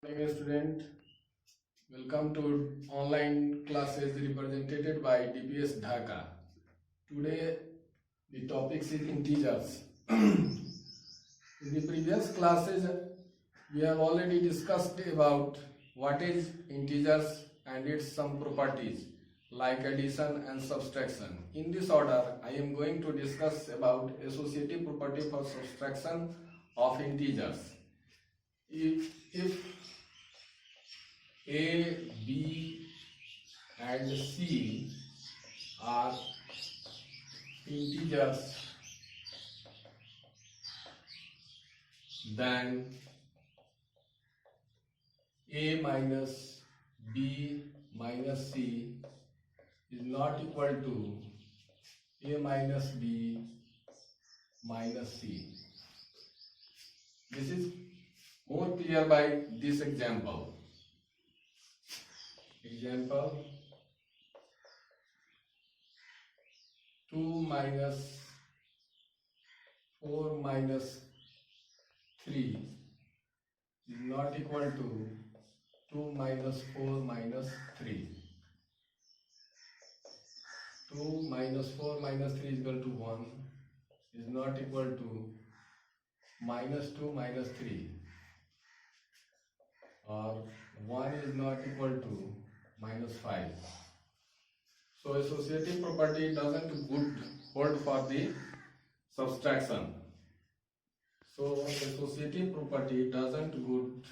Morning student, welcome to online classes represented by DPS Dhaka. Today the topic is integers. In the previous classes we have already discussed about what is integers and its some properties like addition and subtraction. In this order I am going to discuss about associative property for subtraction of integers. If A, B and C are integers, then A minus B minus C is not equal to A minus B minus C. This is more clear by this example. Example 2 minus 4 minus 3 is not equal to 2 minus 4 minus 3. 2 minus 4 minus 3 is equal to 1 is not equal to minus 2 minus 3, or 1 is not equal to minus 5. So associative property doesn't hold for the subtraction. So associative property doesn't good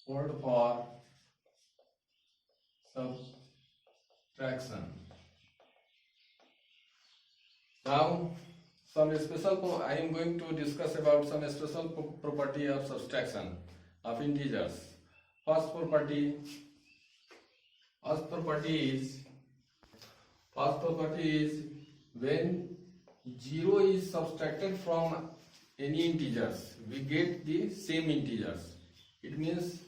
hold for subtraction. Now I am going to discuss about some special property of subtraction of integers. First property is when 0 is subtracted from any integers, we get the same integers. It means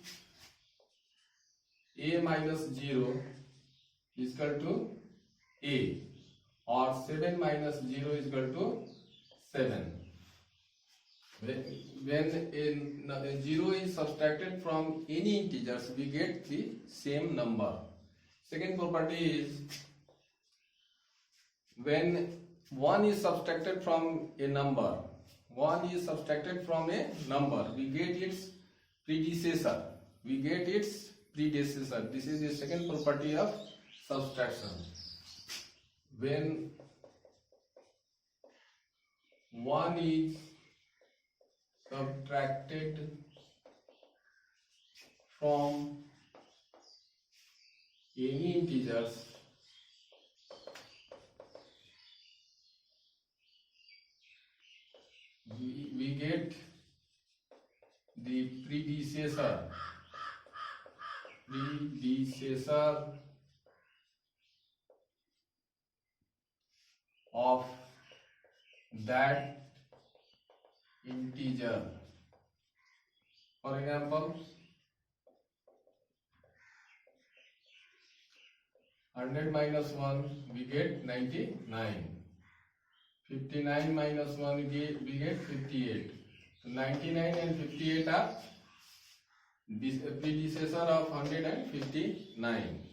A minus 0 is equal to A, or 7 minus 0 is equal to 7. When 0 is subtracted from any integers, we get the same number. Second property is when 1 is subtracted from a number, we get its predecessor. This is the second property of subtraction. When 1 is subtracted from any integers, we get the predecessor of that integer. For example, 100 minus 1 we get 99. 59 minus 1 we get 58. So 99 and 58 are this predecessor of 159.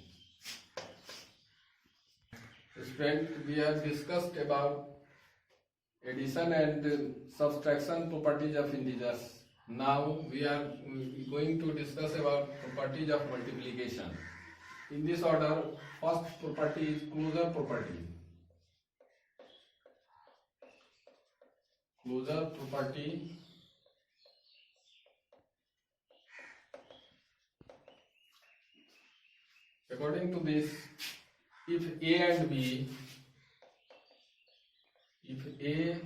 Friends, we have discussed about addition and subtraction properties of integers. Now we are going to discuss about properties of multiplication. In this order, first property is closure property. Closure property according to this, if A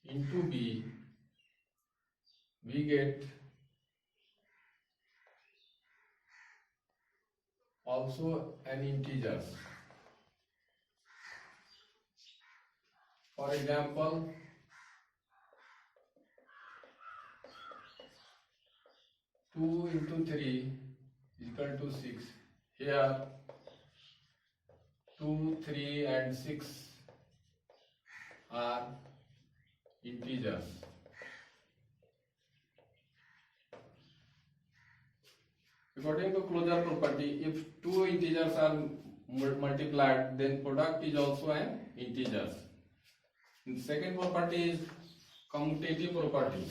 into B, we get also an integers. For example, 2 into 3 is equal to 6. Here 2, 3 and 6 are integers. According to closure property, if two integers are multiplied, then product is also an integer. And second property is commutative property.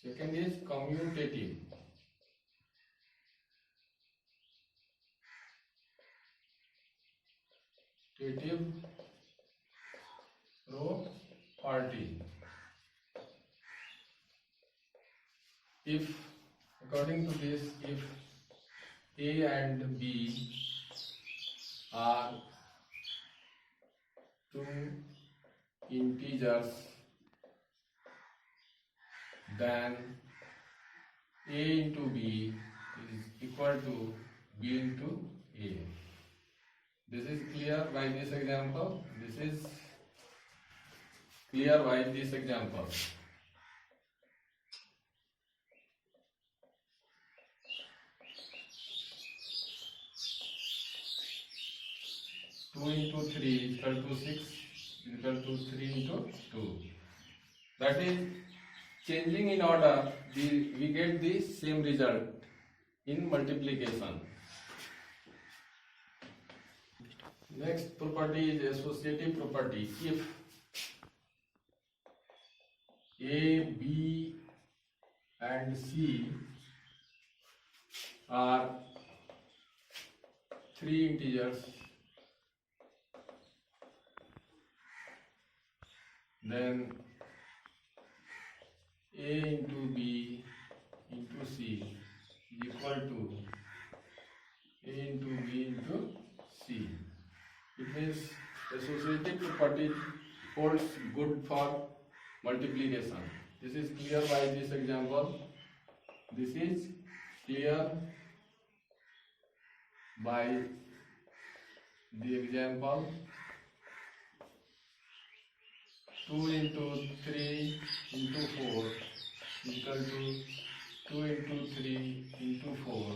Second is commutative. Property. If according to this, if A and B are two integers, then A into B is equal to B into A. This is clear by this example. This is clear by this example. Two into 3 is equal to 6 is equal to 3 into 2. That is, changing in order, we get the same result in multiplication. Next property is associative property. If A, B and C are three integers, then A into B into C is equal to A into B into C. It means associative property holds good for multiplication. This is clear by this example. This is clear by the example. 2 into 3 into 4 is equal to 2 into 3 into 4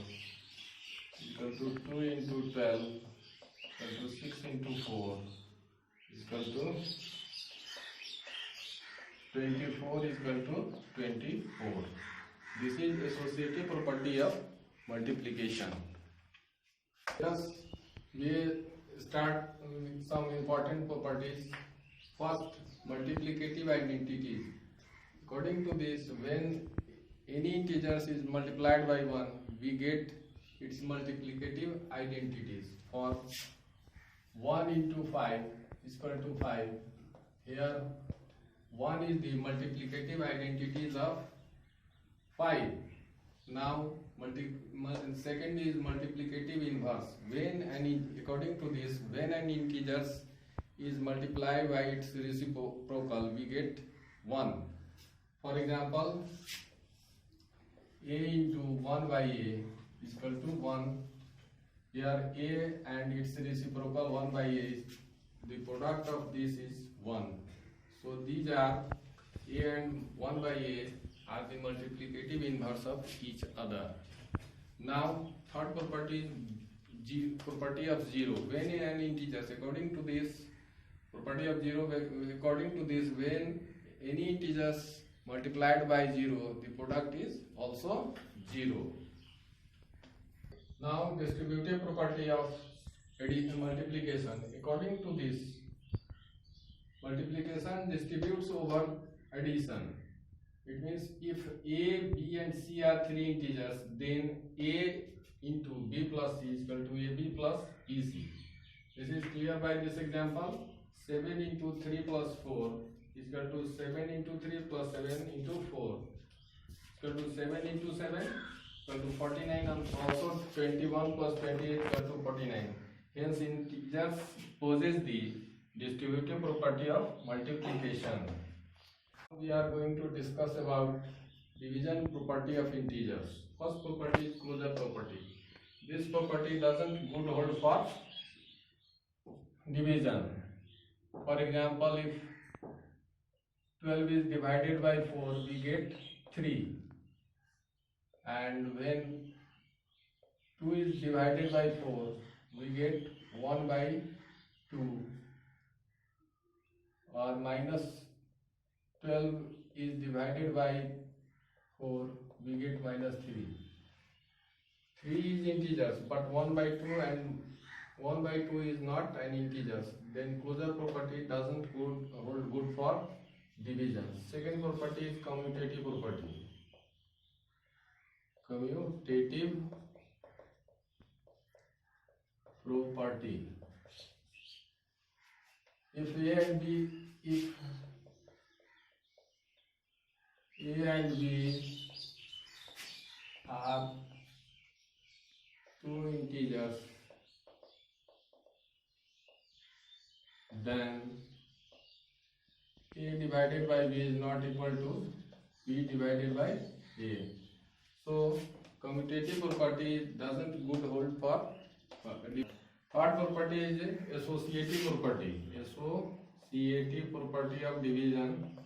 is equal to 2 into 12 equal to 6 into 4 is equal to 24 is equal to 24. This is associative property of multiplication. Yes, we start with some important properties. First, multiplicative identities. According to this, when any integers is multiplied by 1, we get its multiplicative identities. For 1 into 5 is equal to 5. Here 1 is the multiplicative identities of 5. Now second is multiplicative inverse. According to this, when an integer is multiplied by its reciprocal, we get 1. For example, A into 1 by A is equal to 1. Here A and its reciprocal 1 by A, the product of this is 1. So these are A and 1 by A are the multiplicative inverse of each other. Now third property is property of 0. When an integer, according to this property of 0, according to this, when any integers multiplied by 0, the product is also 0. Now distributive property of addition multiplication. According to this, multiplication distributes over addition. It means if A, B and C are three integers, then A into B plus C is equal to AB plus BC. This is clear by this example. 7 into 3 plus 4 is equal to 7 into 3 plus 7 into 4 is equal to 7 into 7 equal to 49, and also 21 plus 28 equal to 49. Hence integers possess the distributive property of multiplication. We are going to discuss about division property of integers. First property is closure property. This property doesn't good hold for division. For example, if 12 is divided by 4, we get 3. And when 2 is divided by 4, we get 1 by 2, or minus 12 is divided by 4, we get -3. 3 is integers, but 1 by 2 and 1 by 2 is not an integers. Then closure property doesn't hold good for division. Second property is commutative property. Commutative property. If A and B are two integers, then A divided by B is not equal to B divided by A. So commutative property doesn't good hold for. Third property is associative property. Associative property of division.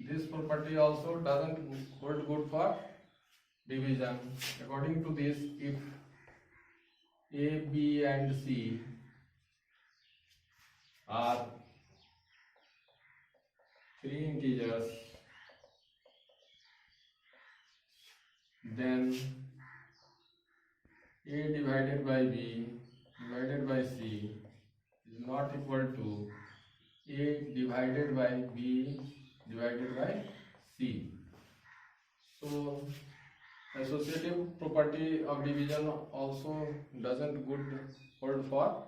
This property also doesn't hold good for division. According to this, if A, B and C are three integers, then A divided by B divided by C is not equal to A divided by B divided by C. So associative property of division also doesn't good hold for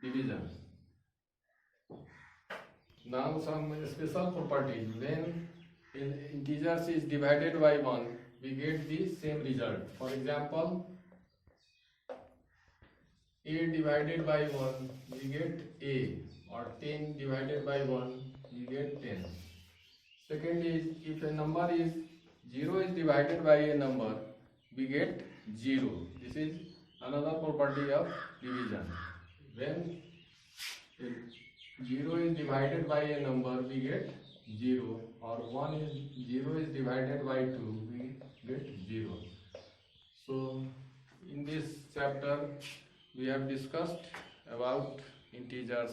division. Now some special properties. When integers is divided by 1, we get the same result. For example, A divided by 1, we get A, or 10 divided by 1, we get 10. Second is, if a number is 0 is divided by a number, we get 0. This is another property of division. When 0 is divided by a number, we get 0, or 0 is divided by 2, we get 0. So in this chapter we have discussed about integers.